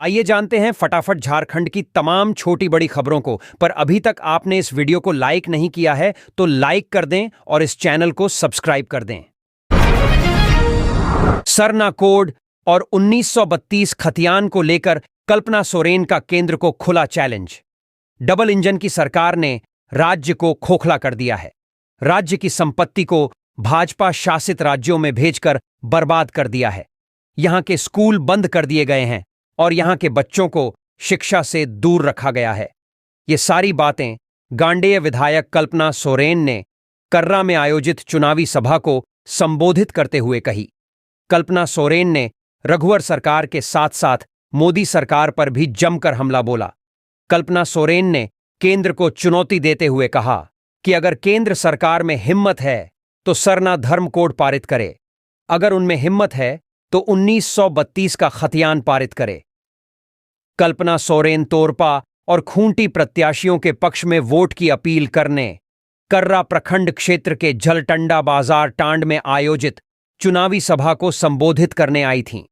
आइए जानते हैं फटाफट झारखंड की तमाम छोटी बड़ी खबरों को। पर अभी तक आपने इस वीडियो को लाइक नहीं किया है तो लाइक कर दें और इस चैनल को सब्सक्राइब कर दें। सरना कोड और 1932 खतियान को लेकर कल्पना सोरेन का केंद्र को खुला चैलेंज। डबल इंजन की सरकार ने राज्य को खोखला कर दिया है। राज्य की संपत्ति को भाजपा शासित राज्यों में भेजकर बर्बाद कर दिया है। यहां के स्कूल बंद कर दिए गए हैं और यहां के बच्चों को शिक्षा से दूर रखा गया है। ये सारी बातें गांडेय विधायक कल्पना सोरेन ने कर्रा में आयोजित चुनावी सभा को संबोधित करते हुए कही। कल्पना सोरेन ने रघुवर सरकार के साथ साथ मोदी सरकार पर भी जमकर हमला बोला। कल्पना सोरेन ने केंद्र को चुनौती देते हुए कहा कि अगर केंद्र सरकार में हिम्मत है तो सरना धर्म कोड पारित करे, अगर उनमें हिम्मत है तो 1932 का खतियान पारित करे। कल्पना सोरेन तोरपा और खूंटी प्रत्याशियों के पक्ष में वोट की अपील करने कर्रा प्रखंड क्षेत्र के झलटंडा बाजार टांड में आयोजित चुनावी सभा को संबोधित करने आई थीं।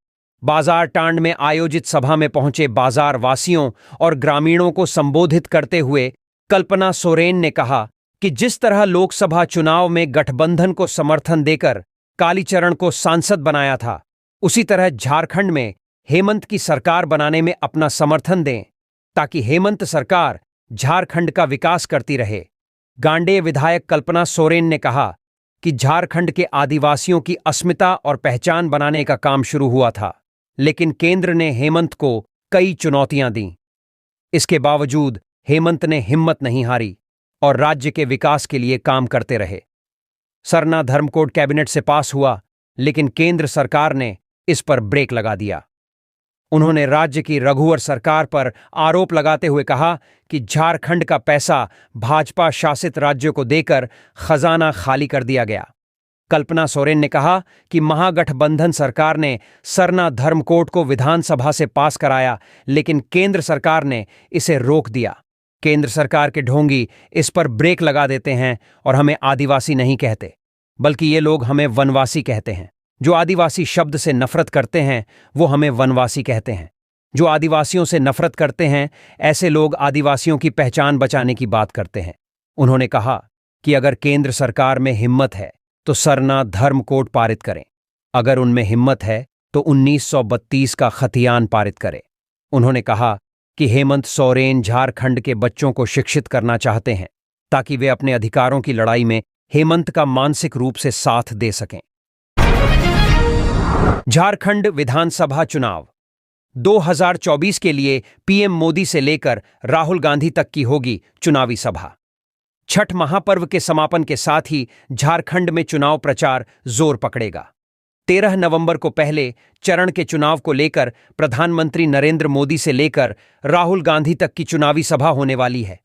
बाजार टांड में आयोजित सभा में पहुंचे बाजार वासियों और ग्रामीणों को संबोधित करते हुए कल्पना सोरेन ने कहा कि जिस तरह लोकसभा चुनाव में गठबंधन को समर्थन देकर कालीचरण को सांसद बनाया था, उसी तरह झारखंड में हेमंत की सरकार बनाने में अपना समर्थन दें ताकि हेमंत सरकार झारखंड का विकास करती रहे। गांडेय विधायक कल्पना सोरेन ने कहा कि झारखंड के आदिवासियों की अस्मिता और पहचान बनाने का काम शुरू हुआ था, लेकिन केंद्र ने हेमंत को कई चुनौतियां दीं। इसके बावजूद हेमंत ने हिम्मत नहीं हारी और राज्य के विकास के लिए काम करते रहे। सरना धर्म कोड कैबिनेट से पास हुआ, लेकिन केंद्र सरकार ने इस पर ब्रेक लगा दिया। उन्होंने राज्य की रघुवर सरकार पर आरोप लगाते हुए कहा कि झारखंड का पैसा भाजपा शासित राज्यों को देकर खजाना खाली कर दिया गया। कल्पना सोरेन ने कहा कि महागठबंधन सरकार ने सरना धर्म कोड को विधानसभा से पास कराया, लेकिन केंद्र सरकार ने इसे रोक दिया। केंद्र सरकार के ढोंगी इस पर ब्रेक लगा देते हैं और हमें आदिवासी नहीं कहते, बल्कि ये लोग हमें वनवासी कहते हैं। जो आदिवासी शब्द से नफरत करते हैं वो हमें वनवासी कहते हैं। जो आदिवासियों से नफरत करते हैं ऐसे लोग आदिवासियों की पहचान बचाने की बात करते हैं। उन्होंने कहा कि अगर केंद्र सरकार में हिम्मत है तो सरना धर्म कोड पारित करें, अगर उनमें हिम्मत है तो 1932 का खतियान पारित करें। उन्होंने कहा कि हेमंत सोरेन झारखंड के बच्चों को शिक्षित करना चाहते हैं ताकि वे अपने अधिकारों की लड़ाई में हेमंत का मानसिक रूप से साथ दे सकें। झारखंड विधानसभा चुनाव 2024 के लिए पीएम मोदी से लेकर राहुल गांधी तक की होगी चुनावी सभा। छठ महापर्व के समापन के साथ ही झारखंड में चुनाव प्रचार जोर पकड़ेगा। 13 नवंबर को पहले चरण के चुनाव को लेकर प्रधानमंत्री नरेंद्र मोदी से लेकर राहुल गांधी तक की चुनावी सभा होने वाली है।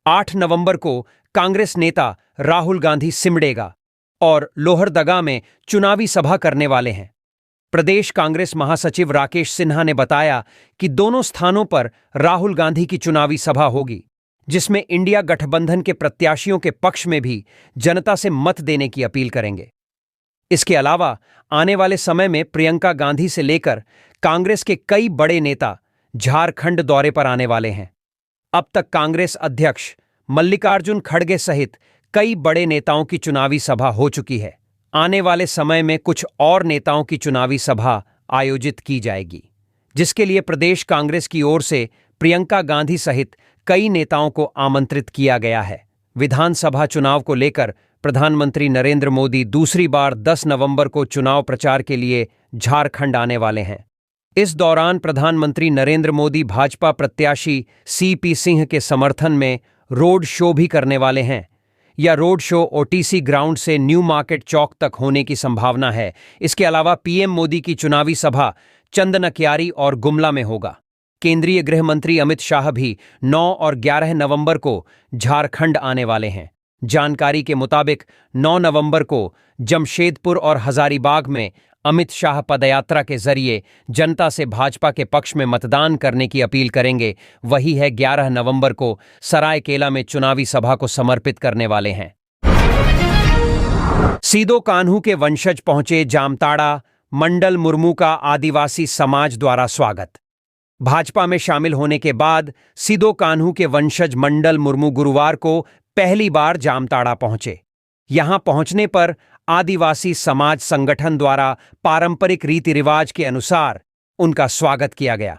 8 नवंबर को कांग्रेस नेता राहुल गांधी सिमडेगा और लोहरदगा में चुनावी सभा करने वाले हैं। प्रदेश कांग्रेस महासचिव राकेश सिन्हा ने बताया कि दोनों स्थानों पर राहुल गांधी की चुनावी सभा होगी, जिसमें इंडिया गठबंधन के प्रत्याशियों के पक्ष में भी जनता से मत देने की अपील करेंगे। इसके अलावा आने वाले समय में प्रियंका गांधी से लेकर कांग्रेस के कई बड़े नेता झारखंड दौरे पर आने वाले हैं। अब तक कांग्रेस अध्यक्ष मल्लिकार्जुन खड़गे सहित कई बड़े नेताओं की चुनावी सभा हो चुकी है। आने वाले समय में कुछ और नेताओं की चुनावी सभा आयोजित की जाएगी, जिसके लिए प्रदेश कांग्रेस की ओर से प्रियंका गांधी सहित कई नेताओं को आमंत्रित किया गया है। विधानसभा चुनाव को लेकर प्रधानमंत्री नरेंद्र मोदी दूसरी बार 10 नवंबर को चुनाव प्रचार के लिए झारखंड आने वाले हैं। इस दौरान प्रधानमंत्री नरेंद्र मोदी भाजपा प्रत्याशी सीपी सिंह के समर्थन में रोड शो भी करने वाले हैं। या रोड शो ओटीसी ग्राउंड से न्यू मार्केट चौक तक होने की संभावना है। इसके अलावा पीएम मोदी की चुनावी सभा चंदनकियारी और गुमला में होगा। केंद्रीय गृह मंत्री अमित शाह भी 9 और 11 नवंबर को झारखंड आने वाले हैं। जानकारी के मुताबिक 9 नवंबर को जमशेदपुर और हजारीबाग में अमित शाह पदयात्रा के जरिए जनता से भाजपा के पक्ष में मतदान करने की अपील करेंगे। वही है 11 नवंबर को सरायकेला में चुनावी सभा को समर्पित करने वाले हैं। सीदो कान्हू के वंशज पहुंचे जामताड़ा, मंडल मुर्मू का आदिवासी समाज द्वारा स्वागत। भाजपा में शामिल होने के बाद सिदो कान्हू के वंशज मंडल मुर्मू गुरुवार को पहली बार जामताड़ा पहुंचे। यहां पहुंचने पर आदिवासी समाज संगठन द्वारा पारंपरिक रीति रिवाज के अनुसार उनका स्वागत किया गया।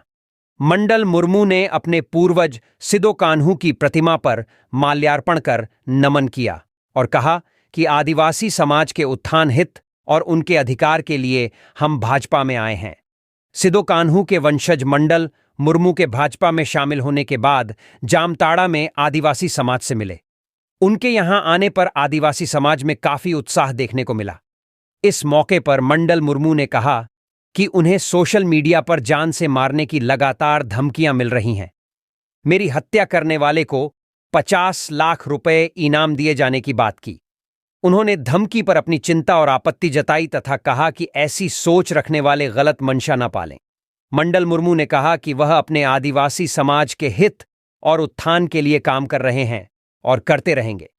मंडल मुर्मू ने अपने पूर्वज सिदो कान्हू की प्रतिमा पर माल्यार्पण कर नमन किया और कहा कि आदिवासी समाज के उत्थान हित और उनके अधिकार के लिए हम भाजपा में आए हैं। सिदो कान्हू के वंशज मंडल मुर्मू के भाजपा में शामिल होने के बाद जामताड़ा में आदिवासी समाज से मिले। उनके यहां आने पर आदिवासी समाज में काफी उत्साह देखने को मिला। इस मौके पर मंडल मुर्मू ने कहा कि उन्हें सोशल मीडिया पर जान से मारने की लगातार धमकियां मिल रही हैं। मेरी हत्या करने वाले को 50 लाख रुपए इनाम दिए जाने की बात की। उन्होंने धमकी पर अपनी चिंता और आपत्ति जताई तथा कहा कि ऐसी सोच रखने वाले गलत मंशा न पालें। मंडल मुर्मू ने कहा कि वह अपने आदिवासी समाज के हित और उत्थान के लिए काम कर रहे हैं और करते रहेंगे।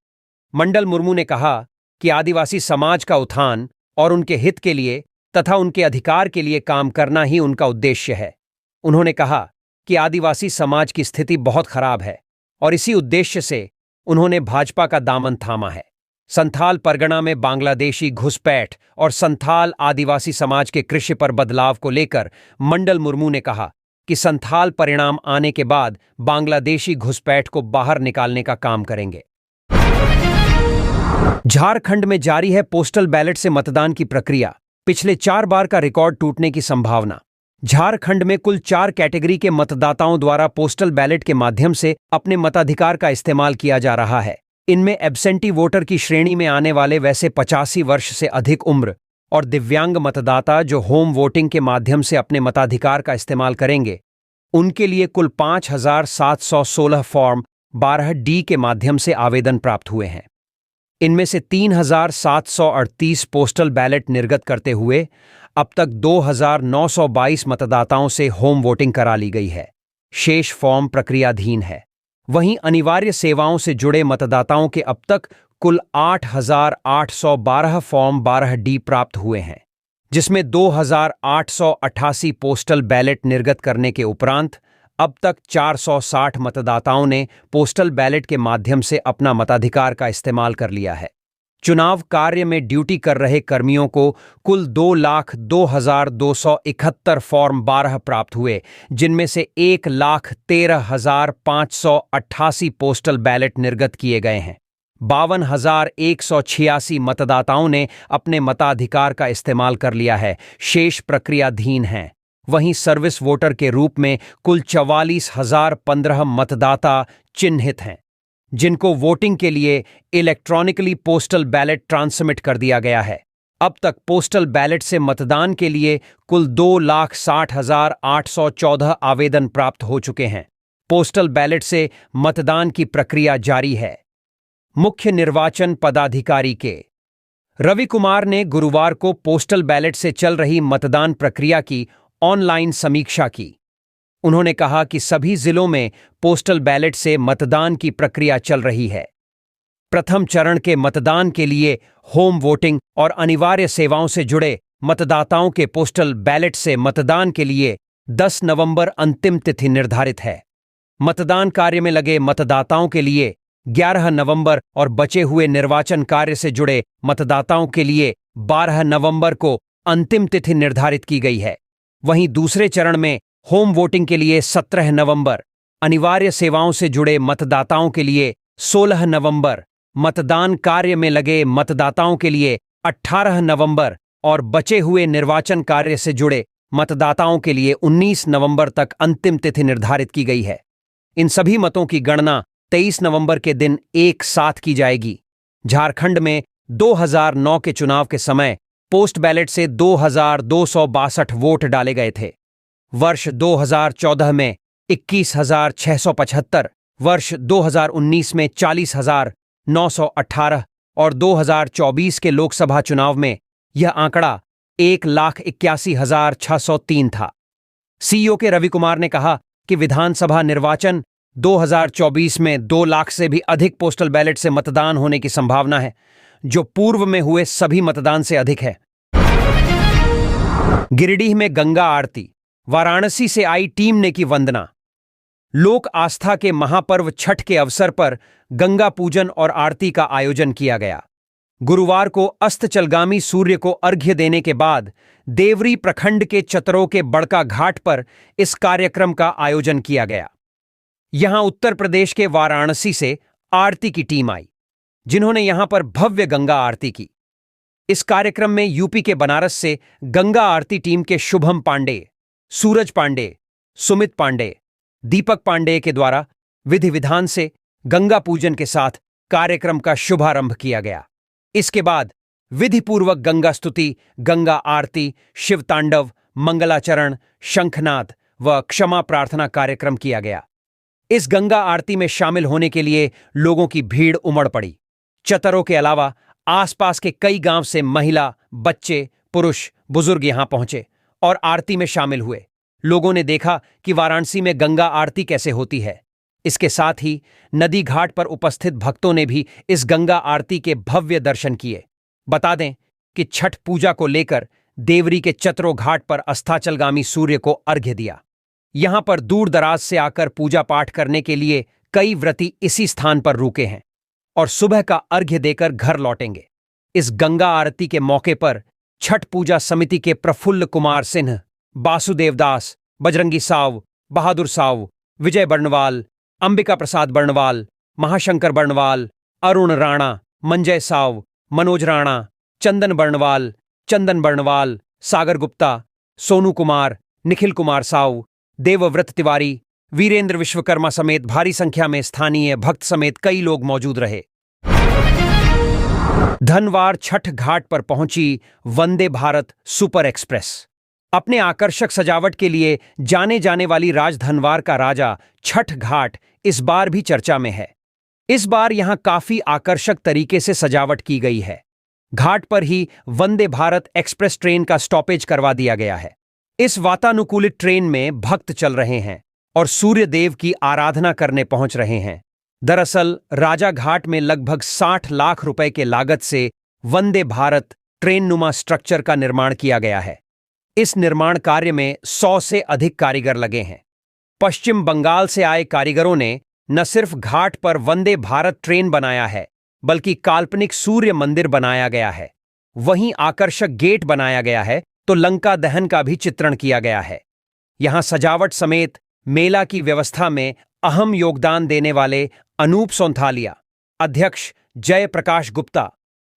मंडल मुर्मू ने कहा कि आदिवासी समाज का उत्थान और उनके हित के लिए तथा उनके अधिकार के लिए काम करना ही उनका उद्देश्य है। उन्होंने कहा कि आदिवासी समाज की स्थिति बहुत खराब है और इसी उद्देश्य से उन्होंने भाजपा का दामन थामा है। संथाल परगना में बांग्लादेशी घुसपैठ और संथाल आदिवासी समाज के कृषि पर बदलाव को लेकर मंडल मुर्मू ने कहा कि संथाल परिणाम आने के बाद बांग्लादेशी घुसपैठ को बाहर निकालने का काम करेंगे। झारखंड में जारी है पोस्टल बैलेट से मतदान की प्रक्रिया, पिछले 4 बार का रिकॉर्ड टूटने की संभावना। झारखंड में कुल 4 कैटेगरी के मतदाताओं द्वारा पोस्टल बैलेट के माध्यम से अपने मताधिकार का इस्तेमाल किया जा रहा है। इनमें एब्सेंटी वोटर की श्रेणी में आने वाले वैसे 85 वर्ष से अधिक उम्र और दिव्यांग मतदाता जो होम वोटिंग के माध्यम से अपने मताधिकार का इस्तेमाल करेंगे, उनके लिए कुल 5,716 फॉर्म 12D के माध्यम से आवेदन प्राप्त हुए हैं। इनमें से 3,738 पोस्टल बैलेट निर्गत करते हुए अब तक 2,922 मतदाताओं से होम वोटिंग करा ली गई है। शेष फॉर्म प्रक्रियाधीन है। वहीं अनिवार्य सेवाओं से जुड़े मतदाताओं के अब तक कुल 8,812 फॉर्म 12D प्राप्त हुए हैं, जिसमें 2,888 पोस्टल बैलेट निर्गत करने के उपरांत अब तक 460 मतदाताओं ने पोस्टल बैलेट के माध्यम से अपना मताधिकार का इस्तेमाल कर लिया है। चुनाव कार्य में ड्यूटी कर रहे कर्मियों को कुल 2,02,271 फॉर्म 12 प्राप्त हुए, जिनमें से 1,13,588 पोस्टल बैलेट निर्गत किए गए हैं। 52,186 मतदाताओं ने अपने मताधिकार का इस्तेमाल कर लिया है, शेष प्रक्रियाधीन हैं। वहीं सर्विस वोटर के रूप में कुल 44,015 मतदाता चिन्हित हैं, जिनको वोटिंग के लिए इलेक्ट्रॉनिकली पोस्टल बैलेट ट्रांसमिट कर दिया गया है। अब तक पोस्टल बैलेट से मतदान के लिए कुल 2,60,814 आवेदन प्राप्त हो चुके हैं। पोस्टल बैलेट से मतदान की प्रक्रिया जारी है। मुख्य निर्वाचन पदाधिकारी के रवि कुमार ने गुरुवार को पोस्टल बैलेट से चल रही मतदान प्रक्रिया की ऑनलाइन समीक्षा की। उन्होंने कहा कि सभी जिलों में पोस्टल बैलेट से मतदान की प्रक्रिया चल रही है। प्रथम चरण के मतदान के लिए होम वोटिंग और अनिवार्य सेवाओं से जुड़े मतदाताओं के पोस्टल बैलेट से मतदान के लिए 10 नवंबर अंतिम तिथि निर्धारित है। मतदान कार्य में लगे मतदाताओं के लिए 11 नवंबर और बचे हुए निर्वाचन कार्य से जुड़े मतदाताओं के लिए 12 नवंबर को अंतिम तिथि निर्धारित की गई है। वहीं दूसरे चरण में होम वोटिंग के लिए 17 नवंबर, अनिवार्य सेवाओं से जुड़े मतदाताओं के लिए 16 नवंबर, मतदान कार्य में लगे मतदाताओं के लिए 18 नवंबर और बचे हुए निर्वाचन कार्य से जुड़े मतदाताओं के लिए 19 नवंबर तक अंतिम तिथि निर्धारित की गई है। इन सभी मतों की गणना 23 नवंबर के दिन एक साथ की जाएगी। झारखंड में 2009 के चुनाव के समय पोस्ट बैलेट से 2,262 वोट डाले गए थे। वर्ष 2014 में 21,675, वर्ष 2019 में 40,918 और 2024 के लोकसभा चुनाव में यह आंकड़ा 1,81,603 था। सीईओ के रवि कुमार ने कहा कि विधानसभा निर्वाचन 2024 में 2 लाख से भी अधिक पोस्टल बैलेट से मतदान होने की संभावना है, जो पूर्व में हुए सभी मतदान से अधिक है। गिरिडीह में गंगा आरती, वाराणसी से आई टीम ने की वंदना। लोक आस्था के महापर्व छठ के अवसर पर गंगा पूजन और आरती का आयोजन किया गया। गुरुवार को अस्ताचलगामी सूर्य को अर्घ्य देने के बाद देवरी प्रखंड के चतरों के बड़का घाट पर इस कार्यक्रम का आयोजन किया गया। यहां उत्तर प्रदेश के वाराणसी से आरती की टीम आई, जिन्होंने यहां पर भव्य गंगा आरती की। इस कार्यक्रम में यूपी के बनारस से गंगा आरती टीम के शुभम पांडे, सूरज पांडे, सुमित पांडे, दीपक पांडे के द्वारा विधि विधान से गंगा पूजन के साथ कार्यक्रम का शुभारंभ किया गया। इसके बाद विधिपूर्वक गंगा स्तुति, गंगा आरती, शिव तांडव, मंगलाचरण, शंखनाद व क्षमा प्रार्थना कार्यक्रम किया गया। इस गंगा आरती में शामिल होने के लिए लोगों की भीड़ उमड़ पड़ी। चतरों के अलावा आसपास के कई गांव से महिला, बच्चे, पुरुष, बुजुर्ग यहां पहुंचे और आरती में शामिल हुए। लोगों ने देखा कि वाराणसी में गंगा आरती कैसे होती है। इसके साथ ही नदी घाट पर उपस्थित भक्तों ने भी इस गंगा आरती के भव्य दर्शन किए। बता दें कि छठ पूजा को लेकर देवरी के चतरो घाट पर अस्ताचलगामी सूर्य को अर्घ्य दिया। यहां पर दूर दराज से आकर पूजा पाठ करने के लिए कई व्रती इसी स्थान पर रुके हैं और सुबह का अर्घ्य देकर घर लौटेंगे। इस गंगा आरती के मौके पर छठ पूजा समिति के प्रफुल्ल कुमार सिन्ह, बासुदेव दास, बजरंगी साव, बहादुर साव, विजय बर्णवाल, अंबिका प्रसाद बर्णवाल, महाशंकर बर्णवाल, अरुण राणा, मंजय साव, मनोज राणा, चंदन बर्णवाल, सागर गुप्ता, सोनू कुमार, निखिल कुमार साव, देवव्रत तिवारी, वीरेंद्र विश्वकर्मा समेत भारी संख्या में स्थानीय भक्त समेत कई लोग मौजूद रहे। धनवार छठ घाट पर पहुंची वंदे भारत सुपर एक्सप्रेस। अपने आकर्षक सजावट के लिए जाने जाने वाली राजधनवार का राजा छठ घाट इस बार भी चर्चा में है। इस बार यहां काफी आकर्षक तरीके से सजावट की गई है। घाट पर ही वंदे भारत एक्सप्रेस ट्रेन का स्टॉपेज करवा दिया गया है। इस वातानुकूलित ट्रेन में भक्त चल रहे हैं और सूर्य देव की आराधना करने पहुंच रहे हैं। दरअसल राजा घाट में लगभग 60 लाख रुपए के लागत से वंदे भारत ट्रेन नुमा स्ट्रक्चर का निर्माण किया गया है। इस निर्माण कार्य में 100 से अधिक कारीगर लगे हैं। पश्चिम बंगाल से आए कारीगरों ने न सिर्फ घाट पर वंदे भारत ट्रेन बनाया है, बल्कि काल्पनिक सूर्य मंदिर बनाया गया है। वहीं आकर्षक गेट बनाया गया है तो लंका दहन का भी चित्रण किया गया है। यहां सजावट समेत मेला की व्यवस्था में अहम योगदान देने वाले अनूप सोंथालिया, अध्यक्ष जय प्रकाश गुप्ता,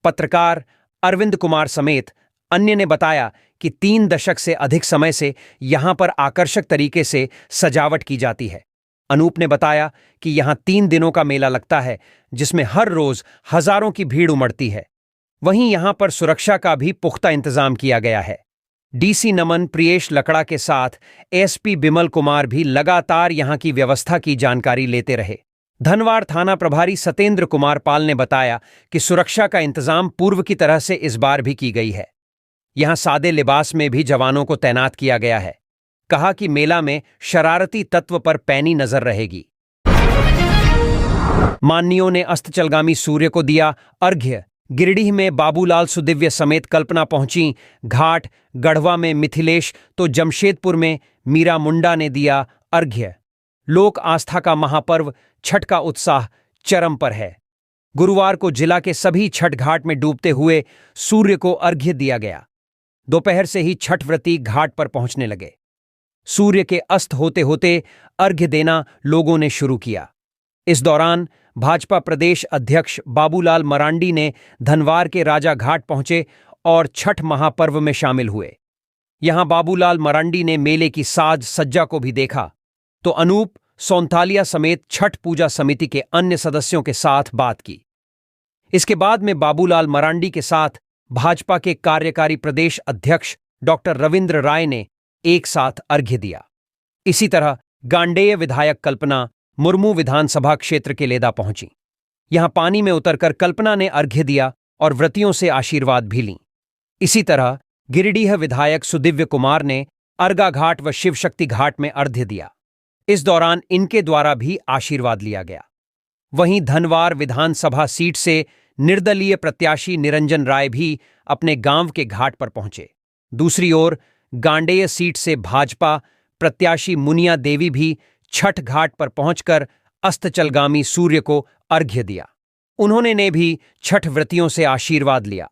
पत्रकार अरविंद कुमार समेत अन्य ने बताया कि 3 दशक से अधिक समय से यहां पर आकर्षक तरीके से सजावट की जाती है। अनूप ने बताया कि यहां 3 दिनों का मेला लगता है, जिसमें हर रोज हजारों की भीड़ उमड़ती है। वहीं यहां पर सुरक्षा का भी पुख्ता इंतजाम किया गया है। डीसी नमन प्रियेश लकड़ा के साथ एसपी बिमल कुमार भी लगातार यहां की व्यवस्था की जानकारी लेते रहे। धनवार थाना प्रभारी सतेंद्र कुमार पाल ने बताया कि सुरक्षा का इंतजाम पूर्व की तरह से इस बार भी की गई है। यहां सादे लिबास में भी जवानों को तैनात किया गया है। कहा कि मेला में शरारती तत्व पर पैनी नजर रहेगी। मान्यों ने अस्ताचलगामी सूर्य को दिया अर्घ्य। गिरिडीह में बाबूलाल सुदिव्य समेत कल्पना पहुंची घाट। गढ़वा में मिथिलेश तो जमशेदपुर में मीरा मुंडा ने दिया अर्घ्य। लोक आस्था का महापर्व छठ का उत्साह चरम पर है। गुरुवार को जिला के सभी छठ घाट में डूबते हुए सूर्य को अर्घ्य दिया गया। दोपहर से ही छठ व्रती घाट पर पहुंचने लगे। सूर्य के अस्त होते होते अर्घ्य देना लोगों ने शुरू किया। इस दौरान भाजपा प्रदेश अध्यक्ष बाबूलाल मरांडी ने धनवार के राजा घाट पहुंचे और छठ महापर्व में शामिल हुए। यहां बाबूलाल मरांडी ने मेले की साज सज्जा को भी देखा तो अनूप सोंथालिया समेत छठ पूजा समिति के अन्य सदस्यों के साथ बात की। इसके बाद में बाबूलाल मरांडी के साथ भाजपा के कार्यकारी प्रदेश अध्यक्ष डॉक्टर रविंद्र राय ने एक साथ अर्घ्य दिया। इसी तरह गांडेय विधायक कल्पना मुर्मू विधानसभा क्षेत्र के लेदा पहुंची। यहां पानी में उतरकर कल्पना ने अर्घ्य दिया और व्रतियों से आशीर्वाद भी लीं। इसी तरह गिरिडीह विधायक सुदिव्य कुमार ने अर्गा घाट व शिवशक्ति घाट में अर्घ्य दिया। इस दौरान इनके द्वारा भी आशीर्वाद लिया गया। वहीं धनवार विधानसभा सीट से निर्दलीय प्रत्याशी निरंजन राय भी अपने गांव के घाट पर पहुंचे। दूसरी ओर गांडेय सीट से भाजपा प्रत्याशी मुनिया देवी भी छठ घाट पर पहुंचकर अस्ताचलगामी सूर्य को अर्घ्य दिया। उन्होंने ने भी छठ व्रतियों से आशीर्वाद लिया।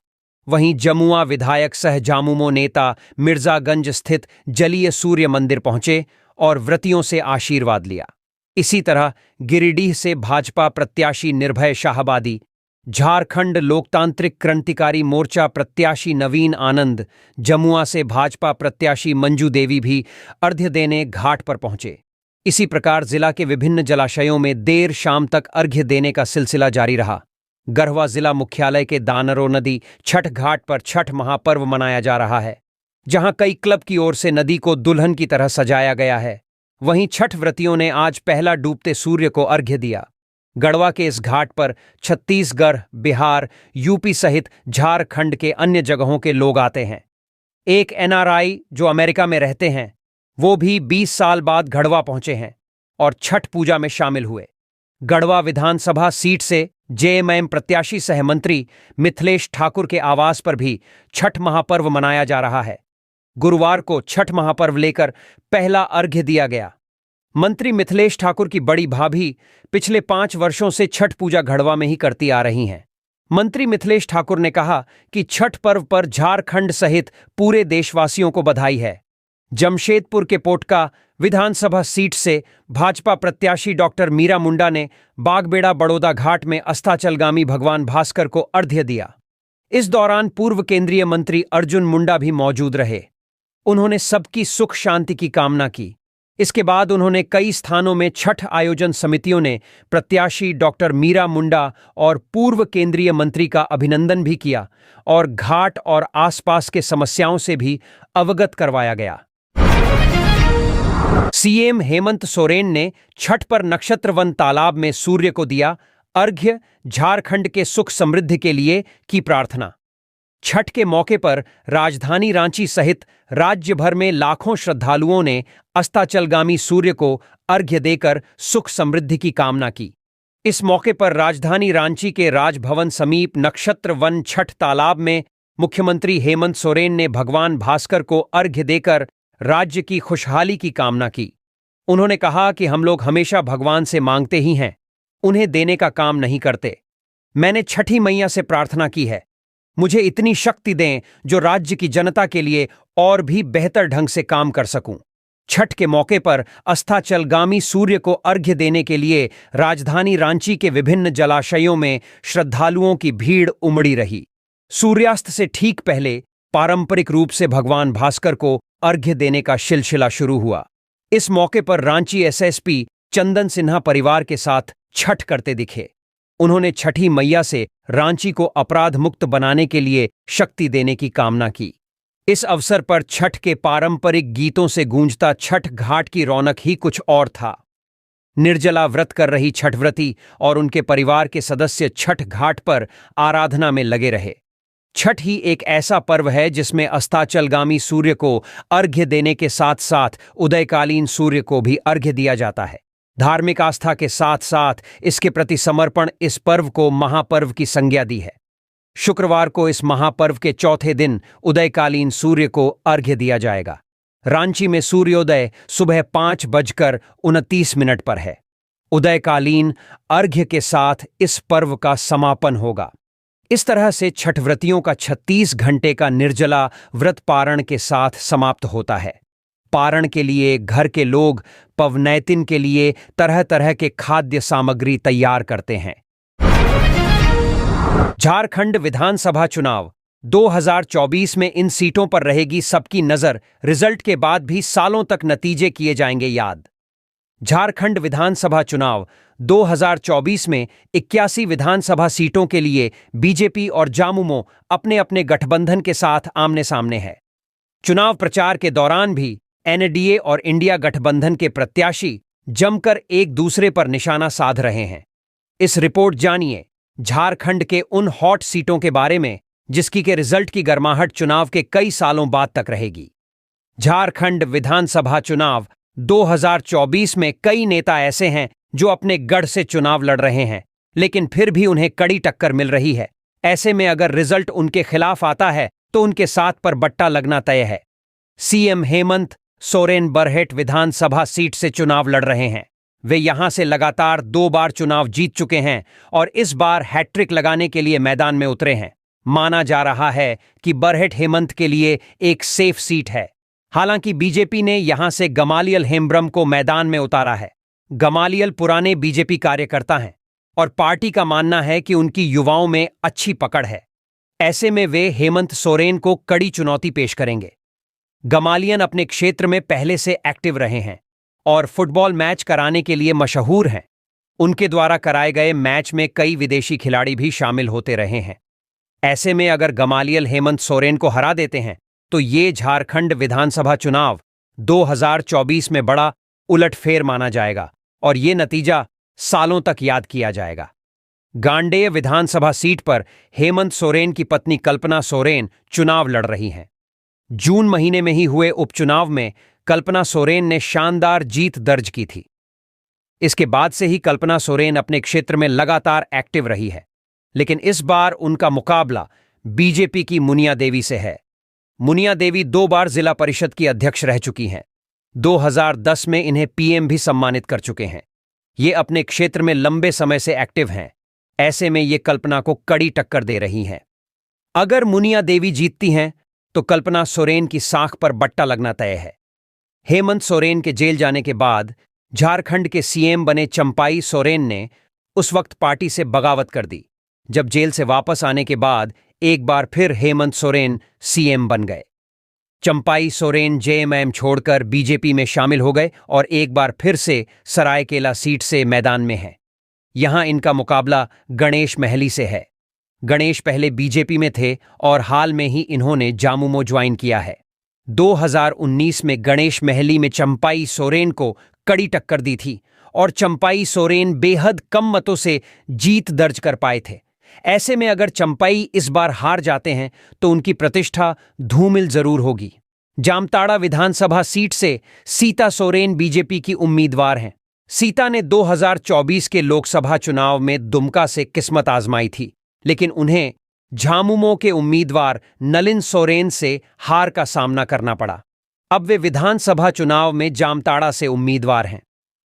वहीं जमुआ विधायक सह जामुमो नेता मिर्जागंज स्थित जलीय सूर्य मंदिर पहुंचे और व्रतियों से आशीर्वाद लिया। इसी तरह गिरिडीह से भाजपा प्रत्याशी निर्भय शाहबादी, झारखंड लोकतांत्रिक क्रांतिकारी मोर्चा प्रत्याशी नवीन आनंद, जमुआ से भाजपा प्रत्याशी मंजू देवी भी अर्घ्य देने घाट पर पहुंचे। इसी प्रकार जिला के विभिन्न जलाशयों में देर शाम तक अर्घ्य देने का सिलसिला जारी रहा। गढ़वा जिला मुख्यालय के दानरो नदी छठ घाट पर छठ महापर्व मनाया जा रहा है, जहां कई क्लब की ओर से नदी को दुल्हन की तरह सजाया गया है। वहीं छठ व्रतियों ने आज पहला डूबते सूर्य को अर्घ्य दिया। गढ़वा के इस घाट पर छत्तीसगढ़, बिहार, यूपी सहित झारखंड के अन्य जगहों के लोग आते हैं। एक एनआरआई जो अमेरिका में रहते हैं, वो भी 20 साल बाद गढ़वा पहुंचे हैं और छठ पूजा में शामिल हुए। गढ़वा विधानसभा सीट से जेएमएम प्रत्याशी सह मंत्री मिथिलेश ठाकुर के आवास पर भी छठ महापर्व मनाया जा रहा है। गुरुवार को छठ महापर्व लेकर पहला अर्घ्य दिया गया। मंत्री मिथिलेश ठाकुर की बड़ी भाभी पिछले 5 वर्षों से छठ पूजा गढ़वा में ही करती आ रही हैं। मंत्री मिथिलेश ठाकुर ने कहा कि छठ पर्व पर झारखंड सहित पूरे देशवासियों को बधाई है। जमशेदपुर के पोटका विधानसभा सीट से भाजपा प्रत्याशी डॉक्टर मीरा मुंडा ने बागबेड़ा बड़ौदा घाट में अस्ताचलगामी भगवान भास्कर को अर्घ्य दिया। इस दौरान पूर्व केंद्रीय मंत्री अर्जुन मुंडा भी मौजूद रहे। उन्होंने सबकी सुख शांति की कामना की। इसके बाद उन्होंने कई स्थानों में छठ आयोजन समितियों ने प्रत्याशी डॉक्टर मीरा मुंडा और पूर्व केंद्रीय मंत्री का अभिनंदन भी किया और घाट और आसपास के समस्याओं से भी अवगत करवाया गया। सीएम हेमंत सोरेन ने छठ पर नक्षत्रवन तालाब में सूर्य को दिया अर्घ्य, झारखंड के सुख समृद्धि के लिए की प्रार्थना। छठ के मौके पर राजधानी रांची सहित राज्य भर में लाखों श्रद्धालुओं ने अस्ताचलगामी सूर्य को अर्घ्य देकर सुख समृद्धि की कामना की। इस मौके पर राजधानी रांची के राजभवन समीप नक्षत्र वन छठ तालाब में मुख्यमंत्री हेमंत सोरेन ने भगवान भास्कर को अर्घ्य देकर राज्य की खुशहाली की कामना की। उन्होंने कहा कि हम लोग हमेशा भगवान से मांगते ही हैं, उन्हें देने का काम नहीं करते। मैंने छठी मैया से प्रार्थना की है, मुझे इतनी शक्ति दें जो राज्य की जनता के लिए और भी बेहतर ढंग से काम कर सकूं। छठ के मौके पर अस्ताचलगामी सूर्य को अर्घ्य देने के लिए राजधानी रांची के विभिन्न जलाशयों में श्रद्धालुओं की भीड़ उमड़ी रही। सूर्यास्त से ठीक पहले पारंपरिक रूप से भगवान भास्कर को अर्घ्य देने का सिलसिला शुरू हुआ। इस मौके पर रांची एसएसपी चंदन सिन्हा परिवार के साथ छठ करते दिखे। उन्होंने छठी मैया से रांची को अपराध मुक्त बनाने के लिए शक्ति देने की कामना की। इस अवसर पर छठ के पारंपरिक गीतों से गूंजता छठ घाट की रौनक ही कुछ और था। निर्जला व्रत कर रही छठव्रती और उनके परिवार के सदस्य छठ घाट पर आराधना में लगे रहे। छठ ही एक ऐसा पर्व है जिसमें अस्ताचलगामी सूर्य को अर्घ्य देने के साथ साथ उदयकालीन सूर्य को भी अर्घ्य दिया जाता है। धार्मिक आस्था के साथ साथ इसके प्रति समर्पण इस पर्व को महापर्व की संज्ञा दी है। शुक्रवार को इस महापर्व के चौथे दिन उदयकालीन सूर्य को अर्घ्य दिया जाएगा। रांची में सूर्योदय सुबह 5:29 पर है। उदयकालीन अर्घ्य के साथ इस पर्व का समापन होगा। इस तरह से छठ व्रतियों का 36 घंटे का निर्जला व्रत पारण के साथ समाप्त होता है। पारण के लिए घर के लोग पवनैतिन के लिए तरह तरह के खाद्य सामग्री तैयार करते हैं। झारखंड विधानसभा चुनाव 2024 में इन सीटों पर रहेगी सबकी नजर। रिजल्ट के बाद भी सालों तक नतीजे किए जाएंगे याद। झारखंड विधानसभा चुनाव 2024 में 81 विधानसभा सीटों के लिए बीजेपी और जामुमो अपने अपने गठबंधन के साथ आमने सामने है। चुनाव प्रचार के दौरान भी एनडीए और इंडिया गठबंधन के प्रत्याशी जमकर एक दूसरे पर निशाना साध रहे हैं। इस रिपोर्ट जानिए झारखंड के उन हॉट सीटों के बारे में जिसकी के रिजल्ट की गर्माहट चुनाव के कई सालों बाद तक रहेगी। झारखंड विधानसभा चुनाव 2024 में कई नेता ऐसे हैं जो अपने गढ़ से चुनाव लड़ रहे हैं, लेकिन फिर भी उन्हें कड़ी टक्कर मिल रही है। ऐसे में अगर रिजल्ट उनके खिलाफ आता है तो उनके साथ पर बट्टा लगना तय है। सीएम हेमंत सोरेन बरहेट विधानसभा सीट से चुनाव लड़ रहे हैं। वे यहां से लगातार 2 बार चुनाव जीत चुके हैं और इस बार हैट्रिक लगाने के लिए मैदान में उतरे हैं। माना जा रहा है कि बरहेट हेमंत के लिए एक सेफ सीट है। हालांकि बीजेपी ने यहां से गमालियल हेम्ब्रम को मैदान में उतारा है। गमालियल पुराने बीजेपी कार्यकर्ता हैं और पार्टी का मानना है कि उनकी युवाओं में अच्छी पकड़ है। ऐसे में वे हेमंत सोरेन को कड़ी चुनौती पेश करेंगे। गमालियन अपने क्षेत्र में पहले से एक्टिव रहे हैं और फुटबॉल मैच कराने के लिए मशहूर हैं। उनके द्वारा कराए गए मैच में कई विदेशी खिलाड़ी भी शामिल होते रहे हैं। ऐसे में अगर गमालियल हेमंत सोरेन को हरा देते हैं तो ये झारखंड विधानसभा चुनाव 2024 में बड़ा उलटफेर माना जाएगा और ये नतीजा सालों तक याद किया जाएगा। गांडेय विधानसभा सीट पर हेमंत सोरेन की पत्नी कल्पना सोरेन चुनाव लड़ रही हैं। जून महीने में ही हुए उपचुनाव में कल्पना सोरेन ने शानदार जीत दर्ज की थी। इसके बाद से ही कल्पना सोरेन अपने क्षेत्र में लगातार एक्टिव रही है, लेकिन इस बार उनका मुकाबला बीजेपी की मुनिया देवी से है। मुनिया देवी 2 बार जिला परिषद की अध्यक्ष रह चुकी हैं। 2010 में इन्हें पीएम भी सम्मानित कर चुके हैं। ये अपने क्षेत्र में लंबे समय से एक्टिव हैं। ऐसे में ये कल्पना को कड़ी टक्कर दे रही हैं। अगर मुनिया देवी जीतती हैं तो कल्पना सोरेन की साख पर बट्टा लगना तय है। हेमंत सोरेन के जेल जाने के बाद झारखंड के सीएम बने चंपाई सोरेन ने उस वक्त पार्टी से बगावत कर दी। जब जेल से वापस आने के बाद एक बार फिर हेमंत सोरेन सीएम बन गए। चंपाई सोरेन जेएमएम छोड़कर बीजेपी में शामिल हो गए और एक बार फिर से सरायकेला सीट से मैदान में हैं। यहां इनका मुकाबला गणेश महली से है। गणेश पहले बीजेपी में थे और हाल में ही इन्होंने जामुमो ज्वाइन किया है। 2019 में गणेश महली में चंपाई सोरेन को कड़ी टक्कर दी थी और चंपाई सोरेन बेहद कम मतों से जीत दर्ज कर पाए थे। ऐसे में अगर चंपाई इस बार हार जाते हैं तो उनकी प्रतिष्ठा धूमिल जरूर होगी। जामताड़ा विधानसभा सीट से सीता सोरेन बीजेपी की उम्मीदवार हैं। सीता ने 2024 के लोकसभा चुनाव में दुमका से किस्मत आजमाई थी, लेकिन उन्हें झामुमो के उम्मीदवार नलिन सोरेन से हार का सामना करना पड़ा। अब वे विधानसभा चुनाव में जामताड़ा से उम्मीदवार हैं।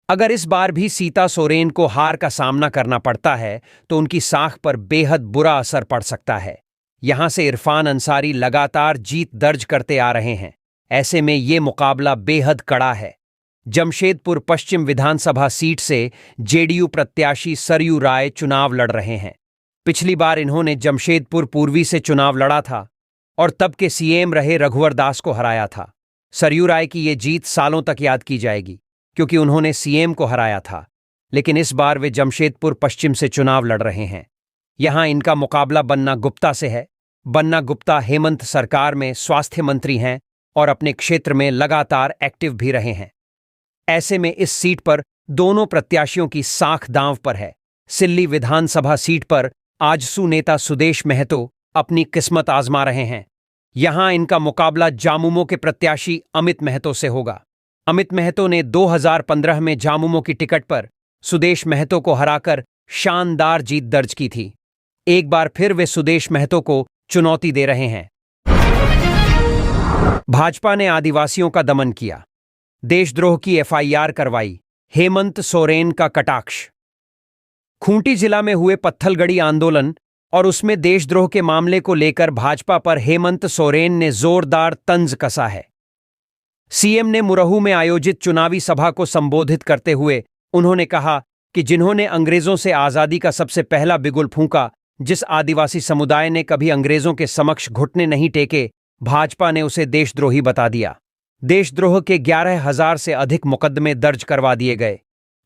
अगर इस बार भी सीता सोरेन को हार का सामना करना पड़ता है तो उनकी साख पर बेहद बुरा असर पड़ सकता है। यहां से इरफान अंसारी लगातार जीत दर्ज करते आ रहे हैं। ऐसे में ये मुकाबला बेहद कड़ा है। जमशेदपुर पश्चिम विधानसभा सीट से जेडीयू प्रत्याशी सरयू राय चुनाव लड़ रहे हैं। पिछली बार इन्होंने जमशेदपुर पूर्वी से चुनाव लड़ा था और तब के सीएम रहे रघुवर दास को हराया था। सरयू राय की ये जीत सालों तक याद की जाएगी क्योंकि उन्होंने सीएम को हराया था, लेकिन इस बार वे जमशेदपुर पश्चिम से चुनाव लड़ रहे हैं। यहां इनका मुकाबला बन्ना गुप्ता से है। बन्ना गुप्ता हेमंत सरकार में स्वास्थ्य मंत्री हैं और अपने क्षेत्र में लगातार एक्टिव भी रहे हैं। ऐसे में इस सीट पर दोनों प्रत्याशियों की साख दांव पर है। सिल्ली विधानसभा सीट पर आजसू नेता सुदेश महतो अपनी किस्मत आजमा रहे हैं। यहां इनका मुकाबला जामुमो के प्रत्याशी अमित महतो से होगा। अमित महतो ने 2015 में जामुमो की टिकट पर सुदेश महतो को हराकर शानदार जीत दर्ज की थी। एक बार फिर वे सुदेश महतो को चुनौती दे रहे हैं। भाजपा ने आदिवासियों का दमन किया, देशद्रोह की एफआईआर करवाई, हेमंत सोरेन का कटाक्ष। खूंटी जिला में हुए पत्थलगड़ी आंदोलन और उसमें देशद्रोह के मामले को लेकर भाजपा पर हेमंत सोरेन ने जोरदार तंज कसा है। सीएम ने मुरहू में आयोजित चुनावी सभा को संबोधित करते हुए उन्होंने कहा कि जिन्होंने अंग्रेजों से आजादी का सबसे पहला बिगुल फूंका, जिस आदिवासी समुदाय ने कभी अंग्रेजों के समक्ष घुटने नहीं टेके, भाजपा ने उसे देशद्रोही बता दिया। देशद्रोह के 11,000 से अधिक मुकदमे दर्ज करवा दिए गए,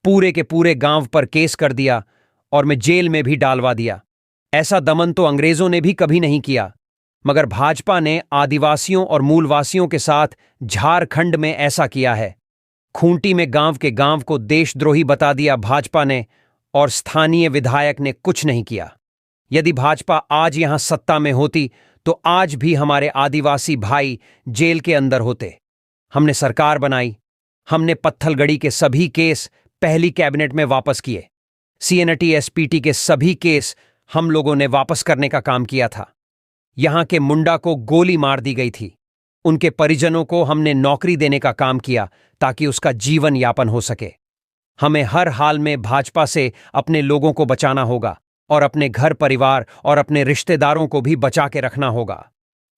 पूरे के पूरे गांव पर केस कर दिया और मैं जेल में भी डालवा दिया। ऐसा दमन तो अंग्रेजों ने भी कभी नहीं किया, मगर भाजपा ने आदिवासियों और मूलवासियों के साथ झारखंड में ऐसा किया है। खूंटी में गांव के गांव को देशद्रोही बता दिया भाजपा ने और स्थानीय विधायक ने कुछ नहीं किया। यदि भाजपा आज यहां सत्ता में होती तो आज भी हमारे आदिवासी भाई जेल के अंदर होते। हमने सरकार बनाई, हमने पत्थलगड़ी के सभी केस पहली कैबिनेट में वापस किए। सीएनटी एसपीटी के सभी केस हम लोगों ने वापस करने का काम किया था। यहां के मुंडा को गोली मार दी गई थी। उनके परिजनों को हमने नौकरी देने का काम किया ताकि उसका जीवन यापन हो सके। हमें हर हाल में भाजपा से अपने लोगों को बचाना होगा और अपने घर परिवार और अपने रिश्तेदारों को भी बचा के रखना होगा।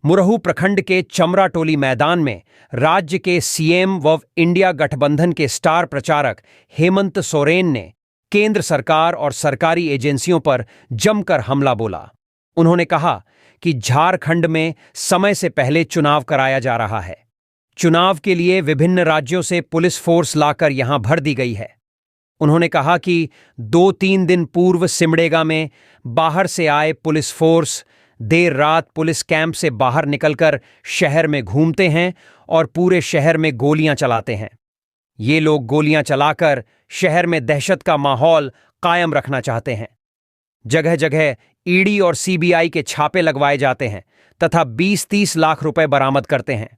मुरहू प्रखंड के चमराटोली मैदान में राज्य के सीएम व इंडिया गठबंधन के स्टार प्रचारक हेमंत सोरेन ने केंद्र सरकार और सरकारी एजेंसियों पर जमकर हमला बोला। उन्होंने कहा कि झारखंड में समय से पहले चुनाव कराया जा रहा है। चुनाव के लिए विभिन्न राज्यों से पुलिस फोर्स लाकर यहां भर दी गई है। उन्होंने कहा कि 2-3 दिन पूर्व सिमडेगा में बाहर से आए पुलिस फोर्स देर रात पुलिस कैंप से बाहर निकलकर शहर में घूमते हैं और पूरे शहर में गोलियां चलाते हैं। ये लोग गोलियां चलाकर शहर में दहशत का माहौल कायम रखना चाहते हैं। जगह जगह ईडी और सीबीआई के छापे लगवाए जाते हैं तथा 20-30 लाख रुपए बरामद करते हैं।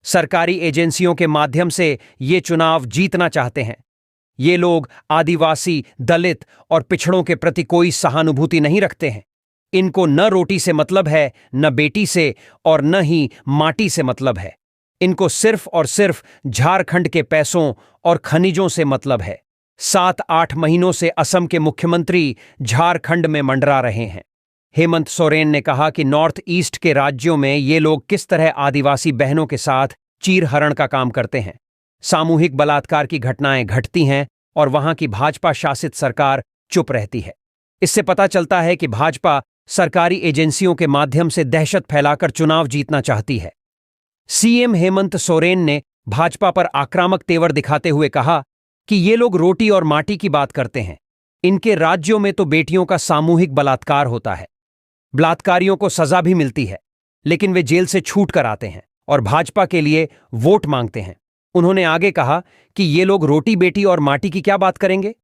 सरकारी एजेंसियों के माध्यम से ये चुनाव जीतना चाहते हैं। ये लोग आदिवासी, दलित और पिछड़ों के प्रति कोई सहानुभूति नहीं रखते हैं। इनको न रोटी से मतलब है, न बेटी से और न ही माटी से मतलब है। इनको सिर्फ और सिर्फ झारखंड के पैसों और खनिजों से मतलब है। 7-8 महीनों से असम के मुख्यमंत्री झारखंड में मंडरा रहे हैं। हेमंत सोरेन ने कहा कि नॉर्थ ईस्ट के राज्यों में ये लोग किस तरह आदिवासी बहनों के साथ चीरहरण का काम करते हैं। सामूहिक बलात्कार की घटनाएं घटती हैं और वहां की भाजपा शासित सरकार चुप रहती है। इससे पता चलता है कि भाजपा सरकारी एजेंसियों के माध्यम से दहशत फैलाकर चुनाव जीतना चाहती है। सीएम हेमंत सोरेन ने भाजपा पर आक्रामक तेवर दिखाते हुए कहा कि ये लोग रोटी और माटी की बात करते हैं। इनके राज्यों में तो बेटियों का सामूहिक बलात्कार होता है। बलात्कारियों को सजा भी मिलती है, लेकिन वे जेल से छूट कर आते हैं और भाजपा के लिए वोट मांगते हैं। उन्होंने आगे कहा कि ये लोग रोटी, बेटी और माटी की क्या बात करेंगे।